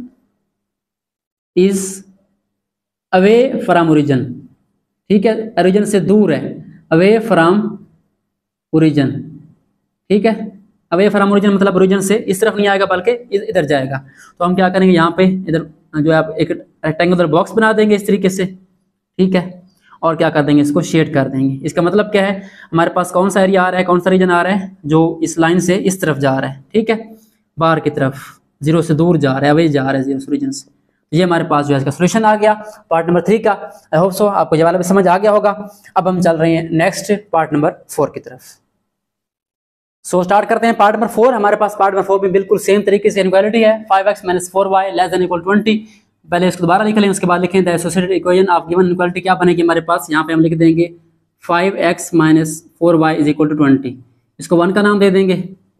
is away from origin, ठीक है, ओरिजिन से दूर है, अवे फ्रॉम ओरिजिन, ठीक है, अवे फ्रॉम ओरिजिन मतलब ओरिजिन से इस तरफ नहीं आएगा बल्कि इधर जाएगा, तो हम क्या करेंगे, यहाँ पे इधर जो है आप एक रेक्टेंगुलर बॉक्स बना देंगे इस तरीके से, ठीक है, और क्या कर देंगे, इसको शेड कर देंगे। इसका मतलब क्या है, हमारे पास कौन सा एरिया आ रहा है, कौन सा रीजन आ रहा है, जो इस लाइन से इस तरफ जा रहा है, ठीक है, बाहर की तरफ, 0 से दूर जा रहा है, अवे जा रहा है 0 से रीजन से। ये हमारे पास जो है इसका सोल्यूशन आ गया पार्ट नंबर 3 का। आई होप सो आपको ये वाला भी समझ आ गया होगा। अब हम चल रहे हैं नेक्स्ट पार्ट नंबर 4 की तरफ। सो स्टार्ट करते हैं पार्ट नंबर 4। हमारे पास पार्ट नंबर 4 में बिल्कुल सेम तरीके से इनइक्वालिटी है, 5x - 4y ≤ 20। पहले इसको दोबारा लिख लें, उसके बाद लिखें the associated equation of given inequality क्या बनेगी हमारे पास, यहाँ पे हम लिख देंगे 5x - 4y = 20, इसको 1 का नाम दे देंगे,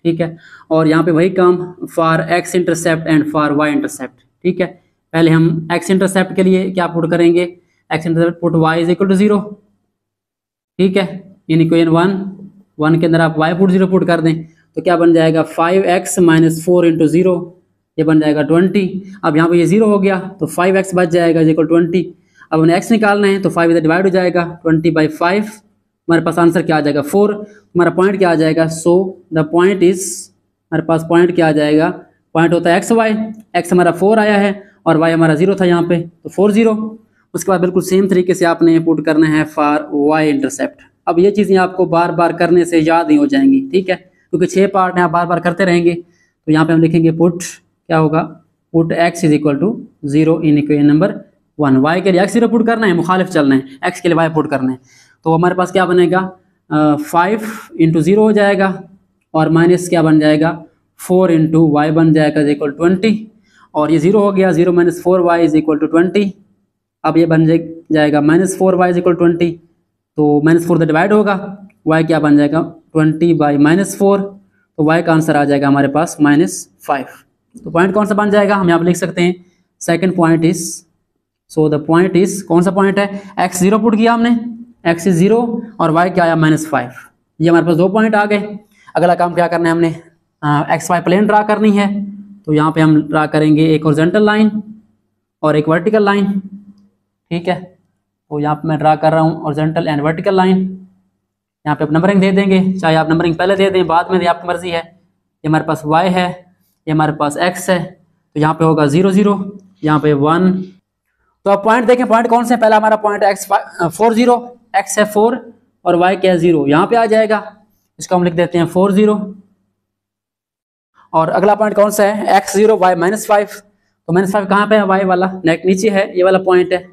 ठीक है, और यहाँ पे वही काम for x intercept and for y intercept, ठीक है। पहले हम x इंटरसेप्ट के लिए क्या पुट करेंगे, x इंटरसेप्ट पुट y = 0, ठीक है, इन इक्वेशन 1 के अंदर आप y पुट 0 पुट कर दें तो क्या बन जाएगा 5x - 4 × 0, ये बन जाएगा 20। अब यहाँ पे ये 0 हो गया तो 5x बच जाएगा = 20। अब हमें x निकालना है तो 5 इधर डिवाइड हो जाएगा, 20/5, हमारे पास आंसर क्या आ जाएगा 4, हमारा पॉइंट क्या आ जाएगा, सो द पॉइंट इज, हमारे पास पॉइंट क्या आ जाएगा, पॉइंट होता है xy, x हमारा 4 आया है और y हमारा 0 था यहाँ पे, तो 4 0। उसके बाद बिल्कुल सेम तरीके से आपने पुट करना है फॉर y इंटरसेप्ट। अब ये चीज़ें आपको बार बार करने से याद नहीं हो जाएंगी, ठीक है, क्योंकि 6 पार्ट हैं, आप बार बार करते रहेंगे। तो यहाँ पे हम लिखेंगे पुट, क्या होगा, put x is equal to 0 in equation number 1। y के लिए x 0 पुट करना है, मुखालिफ चलना है, x के लिए y पुट करना है। तो हमारे पास क्या बनेगा, 5 इंटू 0 हो जाएगा और माइनस क्या बन जाएगा, 4 इंटू वाई बन जाएगा इज इक्वल 20, और ये 0 हो गया, 0 minus 4y is equal to 20। अब ये बन जाएगा माइनस 4y इज इक्वल 20, तो माइनस 4 डिवाइड होगा, y क्या बन जाएगा 20 बाई माइनस 4, तो y का आंसर आ जाएगा हमारे पास -5। तो पॉइंट कौन सा बन जाएगा, हम यहाँ पे लिख सकते हैं second point is, so the point is, कौन सा पॉइंट है, x 0 पुट किया हमने, x इज 0 और y क्या आया -5। ये हमारे पास 2 पॉइंट आ गए। अगला काम क्या करना है हमने, एक्स वाई प्लेन ड्रा करनी है। तो यहाँ पे हम ड्रा करेंगे एक हॉरिजॉन्टल लाइन और एक वर्टिकल लाइन, ठीक है। तो यहाँ पे मैं ड्रा कर रहा हूँ हॉरिजॉन्टल एंड वर्टिकल लाइन। यहाँ पे आप नंबरिंग दे देंगे, चाहे आप नंबरिंग पहले दे दें बाद में, आपकी मर्जी है। ये हमारे पास y है, ये हमारे पास x है, तो यहाँ पे होगा 0 0, यहाँ पे 1। तो आप पॉइंट देखें, पॉइंट कौन से, पहला हमारा पॉइंट है x 4 0, x है 4 और y क्या है 0, यहाँ पे आ जाएगा, इसको हम लिख देते हैं 4 0। और अगला पॉइंट कौन सा है, x 0 y -5, तो -5 कहाँ पे है, y वाला नेक नीचे है, ये वाला पॉइंट है,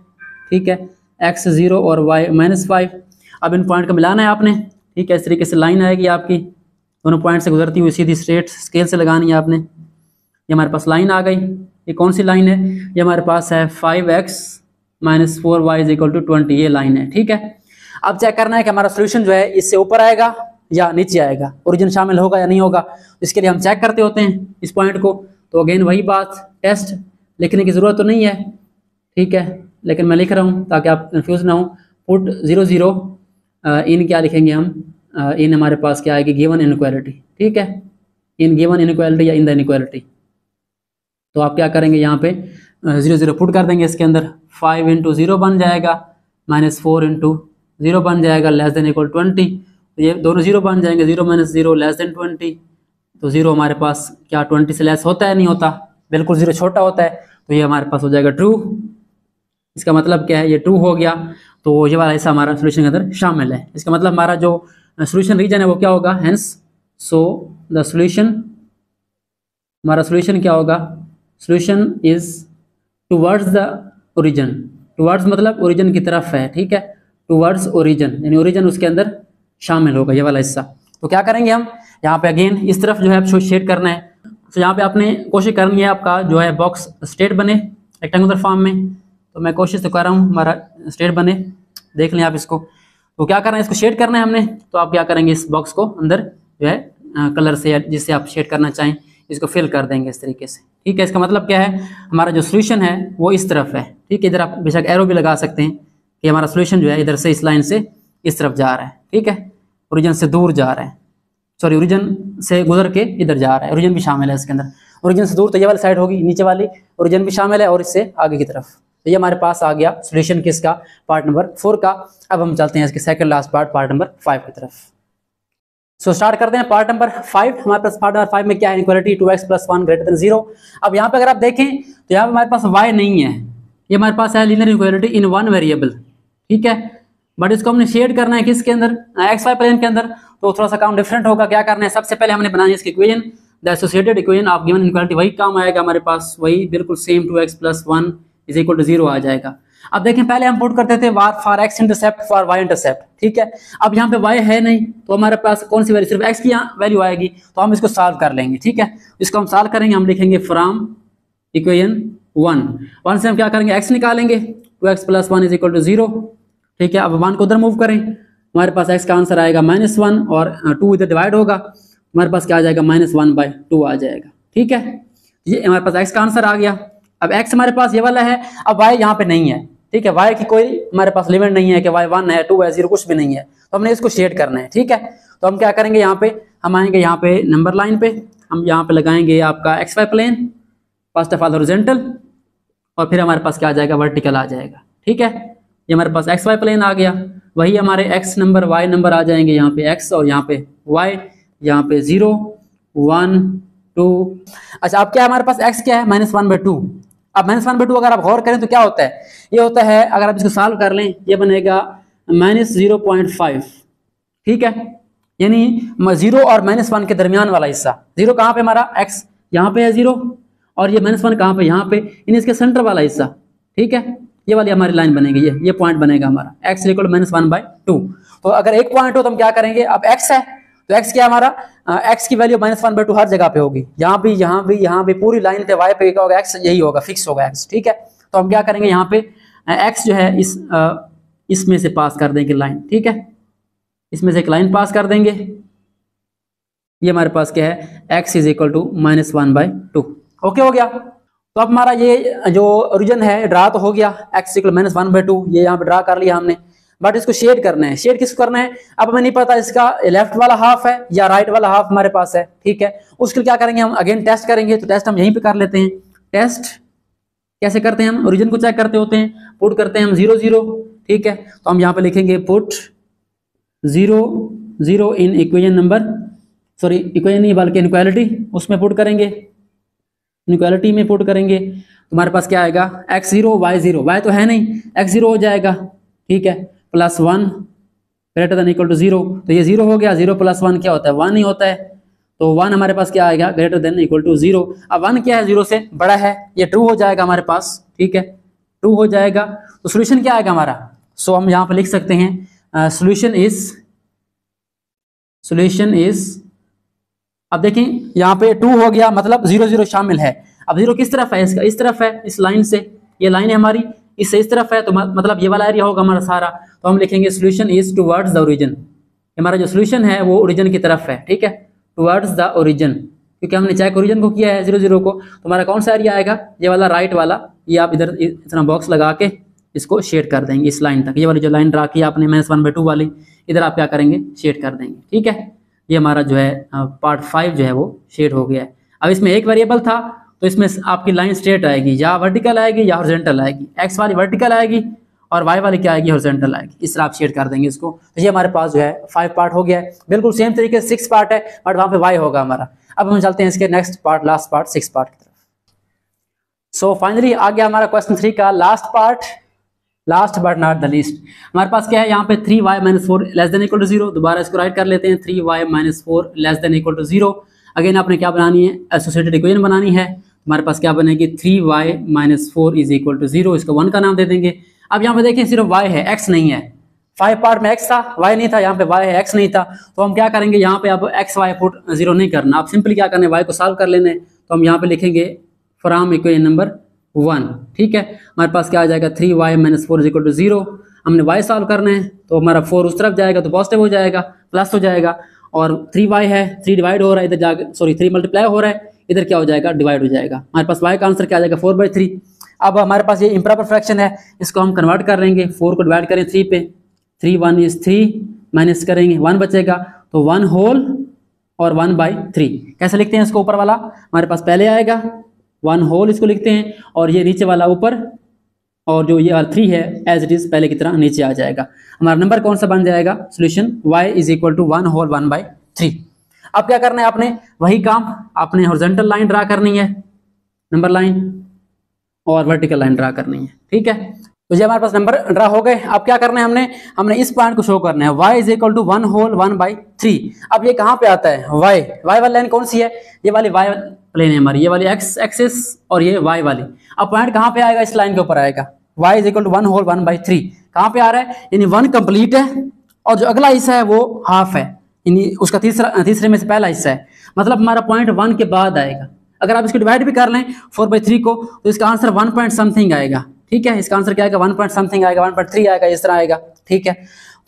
ठीक है, x 0 और y -5। अब इन पॉइंट को मिलाना है आपने, ठीक है। इस तरीके से लाइन आएगी आपकी, दोनों पॉइंट से गुजरती हुई सीधी स्ट्रेट स्केल से लगानी है आपने। ये हमारे पास लाइन आ गई, ये कौन सी लाइन है, ये हमारे पास है 5x - 4y is equal to 20, ये लाइन है, ठीक है। अब चेक करना है कि हमारा सोल्यूशन जो है इससे ऊपर आएगा या नीचे आएगा, ओरिजिन शामिल होगा या नहीं होगा। इसके लिए हम चेक करते होते हैं इस पॉइंट को। तो अगेन वही बात, टेस्ट लिखने की ज़रूरत तो नहीं है, ठीक है, लेकिन मैं लिख रहा हूँ ताकि आप कंफ्यूज ना हो। पुट 0 0 इन क्या लिखेंगे हम, इन हमारे पास क्या आएगी, गिवन इनइक्वालिटी, ठीक है, इन गिवन इनइक्वालिटी या इन द इनइक्वालिटी। तो आप क्या करेंगे, यहाँ पे 0 0 पुट कर देंगे इसके अंदर, 5 इंटू 0 बन जाएगा, -4 इंटू 0 बन जाएगा, लेस देन इक्वल 20। तो ये दोनों 0 बन जाएंगे, 0 - 0 लेस देन 20। तो 0 हमारे पास क्या 20 से लेस होता है, नहीं होता, बिल्कुल 0 छोटा होता है, तो ये हमारे पास हो जाएगा ट्रू। इसका मतलब क्या है, ये ट्रू हो गया, तो ये वाला हिस्सा हमारा सोल्यूशन के अंदर शामिल है। इसका मतलब हमारा जो सोल्यूशन रीजन है वो क्या होगा, हेंस सो द सोल्यूशन, हमारा सोल्यूशन क्या होगा, solution is towards the origin. Towards मतलब ओरिजिन की तरफ है, ठीक है, टुवर्ड्स ओरिजिन, यानी ओरिजिन उसके अंदर शामिल होगा, ये वाला हिस्सा। तो क्या करेंगे हम, यहाँ पे अगेन इस तरफ जो है आप शेड करना है। तो यहाँ पे आपने कोशिश करनी है आपका जो है बॉक्स स्ट्रेट बने रेक्टेंगुलर फॉर्म में। तो मैं कोशिश तो कर रहा हूँ हमारा स्ट्रेट बने, देख लें आप इसको। तो क्या करना है, इसको शेड करना है हमने। तो आप क्या करेंगे, इस बॉक्स को अंदर जो है कलर से या जिससे आप शेड करना चाहें इसको फिल कर देंगे इस तरीके से, ठीक है। इसका मतलब क्या है, हमारा जो सोल्यूशन है वो इस तरफ है, ठीक है। इधर आप बेशक एरो भी लगा सकते हैं कि हमारा सोल्यूशन जो है इधर से इस लाइन से इस तरफ जा रहा है, ठीक है, ओरिजिन से दूर जा रहा है, सॉरी ओरिजिन से गुजर के इधर जा रहा है, ओरिजिन भी शामिल है इसके अंदर। ओरिजिन से दूर तो ये वाली साइड होगी, नीचे वाली ओरिजिन भी शामिल है, और इससे आगे की तरफ। तो ये हमारे पास आ गया सोल्यूशन किसका, पार्ट नंबर 4 का। अब हम चलते हैं इसके सेकंड लास्ट पार्ट नंबर 5 की तरफ। सो स्टार्ट करते हैं पार्ट नंबर 5। हमारे पास पार्ट नंबर 5 में क्या है, इक्वालिटी 2x + 1 > 0। अब यहाँ पे अगर आप देखें तो यहाँ पे हमारे पास y नहीं है, ये हमारे पास है linear equality in one variable, ठीक है। बट इसको हमने शेड करना है किसके अंदर, एक्स वाई प्लेन के अंदर। तो थोड़ा सा काम डिफरेंट होगा। क्या करना है, सबसे पहले हमने बनानी है इसकी equation, the associated equation of given inequality. वही काम आएगा हमारे पास, वही बिल्कुल सेम 2x + 1 = 0 आ जाएगा। अब देखें पहले हम पुट करते थे for x intercept for y intercept, ठीक है। अब यहाँ पे y है नहीं, तो हमारे पास कौन सी वैल्यू, सिर्फ x की वैल्यू आएगी। तो हम इसको सॉल्व कर लेंगे, ठीक है। इसको हम सॉल्व करेंगे, हम लिखेंगे फ्रॉम इक्वेशन 1 से हम क्या करेंगे, x निकालेंगे, 2x + 1 = 0, ठीक है। अब 1 को उधर मूव करें, हमारे पास x का आंसर आएगा -1 और 2 इधर डिवाइड होगा, हमारे पास क्या आ जाएगा, -1/2 आ जाएगा, ठीक है। ये हमारे पास x का आंसर आ गया। अब x हमारे पास ये वाला है, अब y यहाँ पे नहीं है, ठीक है। y की कोई हमारे पास लिमिट नहीं है कि y 1 है 2 है 0 कुछ भी नहीं है, तो हमने इसको शेड करना है, ठीक है। तो हम क्या करेंगे, यहाँ पे हम आएंगे, यहाँ पे नंबर लाइन पे हम यहाँ पे लगाएंगे आपका XY plane, first of all horizontal, और फिर हमारे पास क्या आ जाएगा, वर्टिकल आ जाएगा, ठीक है। ये हमारे पास XY प्लेन आ गया, वही हमारे x नंबर y नंबर आ जाएंगे, यहाँ पे x और यहाँ पे y, यहाँ पे 0 1 2। अच्छा अब क्या है हमारे पास, x क्या है, -1/2। अब -1/2 अगर आप गौर करें तो क्या होता है, ये होता है, अगर आप इसको सॉल्व कर लें ये बनेगा -0.5, ठीक है। यानी 0 और -1 के दरमियान वाला हिस्सा। 0 कहाँ पे हमारा x यहाँ पे है 0, और ये -1 कहाँ पे यहाँ पे, यानी इसके सेंटर वाला हिस्सा। ठीक है, ये वाली हमारी लाइन बनेगी, ये पॉइंट बनेगा हमारा x इक्वल -1/2। तो अगर एक पॉइंट हो तो हम क्या करेंगे, अब x है तो x क्या हमारा, x की वैल्यू -1/2 हर जगह पे होगी, यहाँ भी यहाँ भी यहाँ भी, पूरी लाइन पे y पे क्या होगा, x यही होगा, फिक्स होगा x। ठीक है, तो हम क्या करेंगे यहाँ पे x जो है इसमें से पास कर देंगे लाइन। ठीक है, इसमें से एक लाइन पास कर देंगे, ये हमारे पास क्या है, x is equal to -1/2। Okay हो गया। तो अब हमारा ये जो ओरिजिन है ड्रा तो हो गया, x इक्वल -1/2, ये यहाँ पे ड्रा कर लिया हमने। बट इसको शेड करना है, शेड किसको करना है, अब हमें नहीं पता इसका लेफ्ट वाला हाफ है या राइट वाला हाफ हमारे पास है। ठीक है, उसके लिए क्या करेंगे, हम अगेन टेस्ट करेंगे। तो टेस्ट हम यहीं पे कर लेते हैं। टेस्ट कैसे करते हैं, हम ओरिजिन को चेक करते होते हैं, पुट करते हैं हम 0 0। ठीक है, तो हम यहाँ पे लिखेंगे put 0 0 in equation number, sorry equation नहीं बल्कि इनइक्वालिटी, उसमें पुट करेंगे, इनइक्वालिटी में पुट करेंगे। तो हमारे पास क्या आएगा, x0 y0, y तो है नहीं, x0 हो जाएगा। ठीक है, +1 ग्रेटर देन इक्वल टू 0, तो ये 0 हो गया। 0 + 1 क्या होता है, 1 ही होता है। तो 1 हमारे पास क्या आएगा, ग्रेटर देन इक्वल टू 0। अब 1 क्या है, 0 से बड़ा है, ये ट्रू हो जाएगा हमारे पास। ठीक है, ट्रू हो जाएगा। तो सोल्यूशन क्या आएगा हमारा, सो हम यहाँ पे लिख सकते हैं सोल्यूशन इज, अब देखें यहाँ पे 2 हो गया, मतलब 0 0 शामिल है। अब 0 किस तरफ है, इसका इस तरफ है, इस लाइन से, ये लाइन है हमारी, इससे इस तरफ है, तो मतलब ये वाला एरिया होगा हमारा सारा। तो हम लिखेंगे solution is towards the origin, हमारा जो सोल्यूशन है वो ओरिजिन की तरफ है। ठीक है, टुवर्ड्स द ओरिजिन, क्योंकि हमने चेक ओरिजिन को किया है 0 0 को। तो हमारा कौन सा एरिया आएगा, ये वाला राइट वाला। ये आप इधर इतना बॉक्स लगा के इसको शेड कर देंगे इस लाइन तक, ये वाली जो लाइन ड्रा की आपने -1/2 वाली, इधर आप क्या करेंगे, शेड कर देंगे। ठीक है, ये हमारा जो है पार्ट 5 जो है वो शेड हो गया है। अब इसमें एक वेरिएबल था, तो इसमें आपकी लाइन स्ट्रेट आएगी, या वर्टिकल आएगी या हॉरिजॉन्टल आएगी। x वाली वर्टिकल आएगी और y वाली क्या आएगी, हॉरिजॉन्टल आएगी। इस तरह आप शेड कर देंगे इसको। तो ये हमारे पास जो है 5 पार्ट हो गया है, बिल्कुल सेम तरीके से 6 पार्ट है, बट वहाँ पे y होगा हमारा। अब हम चलते हैं इसके next part, last part, 6 part की तरफ। सो फाइनली आ गया हमारा क्वेश्चन 3 का last part, last but not the least. हमारे पास क्या है यहाँ पे, 3y - 4 less than equal to 0। दोबारा इसको राइट कर लेते हैं, 3y - 4 less than equal to 0। Again आपने क्या बनानी है, एसोसिएटेड इक्वेशन बनानी है। हमारे पास क्या बनेगी, 3y - 4 इज इक्वल टू 0, इसको 1 का नाम दे देंगे। अब यहाँ पे देखिए सिर्फ y है, x नहीं है। 5 पार्ट में x था, y नहीं था, यहाँ पे y है, x नहीं था। तो हम क्या करेंगे, यहाँ पे अब x y पुट 0 नहीं करना, आप सिंपली क्या करना है, y को सॉल्व कर लेना है। तो हम यहाँ पे लिखेंगे फ्रॉम इक्वेशन नंबर 1। ठीक है, हमारे पास क्या आ जाएगा, 3y - 4 इज इक्वल टू 0। हमने y सॉल्व करना है, तो हमारा 4 उस तरफ जाएगा तो पॉजिटिव हो जाएगा, प्लस हो जाएगा। और 3y है, 3 डिवाइड हो रहा है इधर जाकर, सॉरी 3 मल्टीप्लाई हो रहा है, इधर क्या हो जाएगा, डिवाइड हो जाएगा। हमारे पास y का आंसर क्या आ जाएगा, 4/3। अब हमारे पास ये इम्प्रॉपर फ्रैक्शन है, इसको हम कन्वर्ट कर लेंगे। 4 को डिवाइड करें 3 पे, 3 1 इज 3, माइनस करेंगे 1 बचेगा, तो 1 होल और 1/3। कैसे लिखते हैं इसको, ऊपर वाला हमारे पास पहले आएगा, 1 होल इसको लिखते हैं, और ये नीचे वाला ऊपर, और जो ये 3 है एज इट इज पहले की तरह नीचे आ जाएगा। हमारा नंबर कौन सा बन जाएगा, solution y is equal to 1 whole 1/3। अब क्या करना है आपने, वही काम, आपने हॉरिजॉन्टल लाइन ड्रा करनी है, नंबर लाइन, और वर्टिकल लाइन ड्रा करनी है। ठीक है, तो ये हमारे पास नंबर ड्रा हो गए। अब क्या करना है, हमने इस पॉइंट को शो करना है, y is equal to 1 whole 1/3। अब ये कहाँ पे आता है, y वाली लाइन कौन सी है, ये वाली y प्लेन है हमारी, ये वाली x एक्सिस और ये y वाली। अब पॉइंट कहाँ पे आएगा, इस लाइन के ऊपर आएगा, y is equal to 1 whole 1/3। कहाँ पे आ रहा है, यानी 1 कंप्लीट है, और जो अगला हिस्सा है वो हाफ है, यानी उसका तीसरे में से पहला हिस्सा है, मतलब हमारा पॉइंट 1 के बाद आएगा। अगर आप इसको डिवाइड भी कर लें 4/3 को, तो इसका आंसर 1 पॉइंट समथिंग आएगा। ठीक है, इसका आंसर क्या आएगा, 1 पॉइंट समथिंग आएगा, 1/3 आएगा, इस तरह आएगा। ठीक है,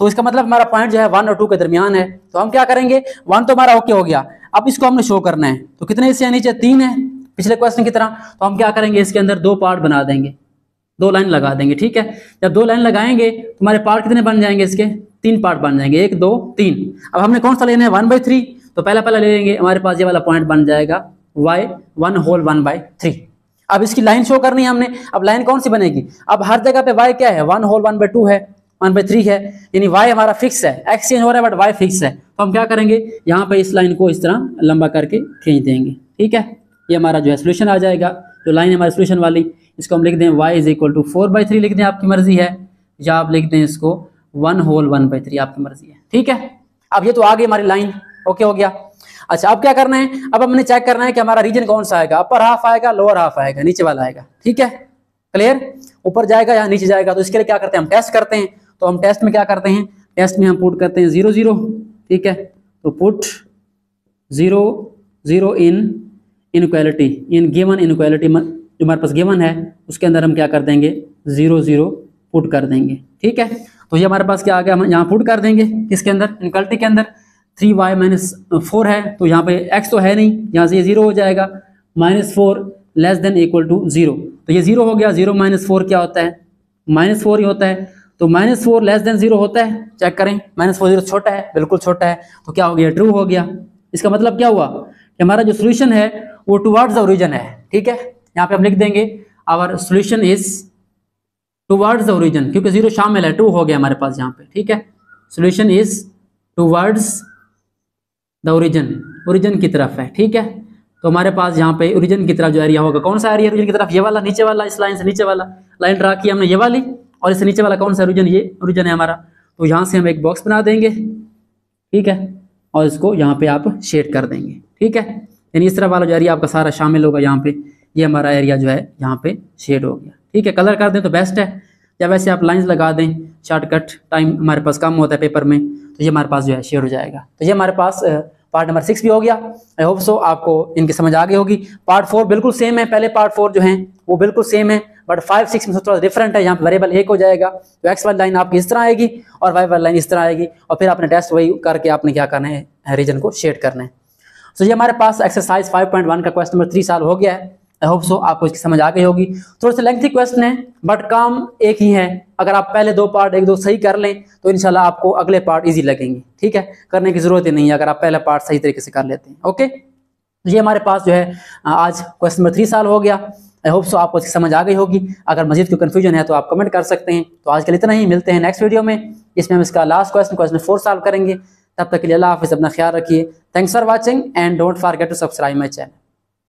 तो इसका मतलब हमारा पॉइंट जो है 1 और 2 के दरमियान है। तो हम क्या करेंगे, 1 तो हमारा ओके हो गया, अब इसको हमने शो करना है। तो कितने हिस्से हैं नीचे, 3 है पिछले क्वेश्चन की तरह। तो हम क्या करेंगे, इसके अंदर 2 पार्ट बना देंगे, 2 लाइन लगा देंगे। ठीक है, जब 2 लाइन लगाएंगे तो हमारे पार्ट कितने बन जाएंगे, इसके 3 पार्ट बन जाएंगे, 1 2 3। अब हमने कौन सा लेना है, 1/3। तो पहला ले लेंगे, हमारे पास ये वाला पॉइंट बन जाएगा y 1 होल 1/3। अब इसकी लाइन शो करनी है हमने। अब लाइन कौन सी बनेगी, अब हर जगह पे y क्या है, 1 होल 1/2 है, 1/3 है, यानी y हमारा फिक्स है, x चेंज हो रहा है बट y फिक्स है। तो हम क्या करेंगे, यहाँ पे इस लाइन को इस तरह लंबा करके खींच देंगे। ठीक है, ये हमारा जो है सोल्यूशन आ जाएगा, जो लाइन हमारी सोल्यूशन वाली, इसको हम लिख दें y इज इक्वल टू 4/3 लिख दें, आपकी मर्जी है, या आप लिख दें इसको 1 होल 1/3, आपकी मर्जी है। ठीक है, अब ये तो आ गई हमारी लाइन, ओके हो गया। अच्छा अब क्या करना है, अब हमने चेक करना है कि हमारा रीजन कौन सा आएगा, अपर हाफ आएगा, लोअर हाफ आएगा, नीचे वाला आएगा, ठीक है क्लियर, ऊपर जाएगा या नीचे जाएगा। तो इसके लिए क्या करते हैं, हम टेस्ट करते हैं। तो हम टेस्ट में क्या करते हैं, टेस्ट में हम पुट करते हैं 0 0, ठीक है। तो put 0 0 in inequality, in given inequality जो हमारे पास गिवन है उसके अंदर हम क्या कर देंगे 0 0 पुट कर देंगे, ठीक है। तो ये हमारे पास क्या आ गया, हम यहाँ पुट कर देंगे किसके अंदर, इनइक्वालिटी के अंदर। 3y - 4 है तो यहाँ पे x तो है नहीं, यहाँ से ये 0 हो जाएगा, -4 लेस देन इक्वल टू 0। तो ये 0 हो गया, 0 - 4 क्या होता है, -4 ही होता है। तो -4 लेस देन 0 होता है, चेक करें, -4 0 छोटा है, बिल्कुल छोटा है, तो क्या हो गया, ट्रू हो गया। इसका मतलब क्या हुआ कि हमारा जो सोल्यूशन है वो टुवर्ड्स द ओरिजिन है, ठीक है। यहाँ पे हम लिख देंगे our solution is towards the origin, क्योंकि 0 शामिल है, 2 हो गया हमारे पास यहाँ पे, ठीक है। Solution is towards the origin, origin की तरफ है, ठीक है। तो हमारे पास यहाँ पे ओरिजिन की तरफ जो एरिया होगा, कौन सा एरिया ओरिजिन की तरफ, ये वाला नीचे वाला, इस लाइन से नीचे वाला लाइन ड्रा किया हमने ये वाली, और इससे नीचे वाला कौन सा ओरिजिन, ये ओरिजिन है हमारा। तो यहाँ से हम एक बॉक्स बना देंगे, ठीक है, और इसको यहाँ पे आप शेड कर देंगे, ठीक है। यानी इस तरह वाला जो एरिया आपका सारा शामिल होगा यहाँ पे, ये हमारा एरिया जो है यहाँ पे शेड हो गया, ठीक है। कलर कर दें तो बेस्ट है, या वैसे आप लाइंस लगा दें, शॉर्टकट, टाइम हमारे पास कम होता है पेपर में, तो ये हमारे पास जो है शेड हो जाएगा। तो ये हमारे पास पार्ट नंबर 6 भी हो गया। आई होप सो आपको इनकी समझ आ गई होगी। पार्ट 4 बिल्कुल सेम है, पहले पार्ट 4 जो है वो बिल्कुल सेम है, बट 5 6 में थोड़ा डिफरेंट है। यहाँ पे वेरिएबल 1 हो जाएगा, तो एक्स वाली लाइन आपकी इस तरह आएगी और वाई वाली लाइन इस तरह आएगी, और फिर आपने टेस्ट वही करके आपने क्या करना है, रीजन को शेड करना है। तो ये हमारे पास एक्सरसाइज 5.1 का क्वेश्चन नंबर 3 सॉल्व हो गया है। आई होप सो आपको इसकी समझ आ गई होगी। थोड़ा सा लेंथी क्वेश्चन है बट काम एक ही है। अगर आप पहले 2 पार्ट 1 2 सही कर लें तो इंशाल्लाह आपको अगले पार्ट इजी लगेंगे, ठीक है। करने की जरूरत ही नहीं है अगर आप पहला पार्ट सही तरीके से कर लेते हैं, ओके। तो ये हमारे पास जो है आज क्वेश्चन नंबर 3 सॉल्व हो गया। आई होप सो आपको इसकी समझ आ गई होगी। अगर मजीद कोई कंफ्यूजन है तो आप कमेंट कर सकते हैं। तो आज के लिए इतना ही, मिलते हैं नेक्स्ट वीडियो में, इसमें हम इसका लास्ट क्वेश्चन 4 सॉल्व करेंगे। तब तक के लिए अल्लाह हाफिज़, अपना ख्याल रखिए। Thanks for watching and don't forget to subscribe my channel.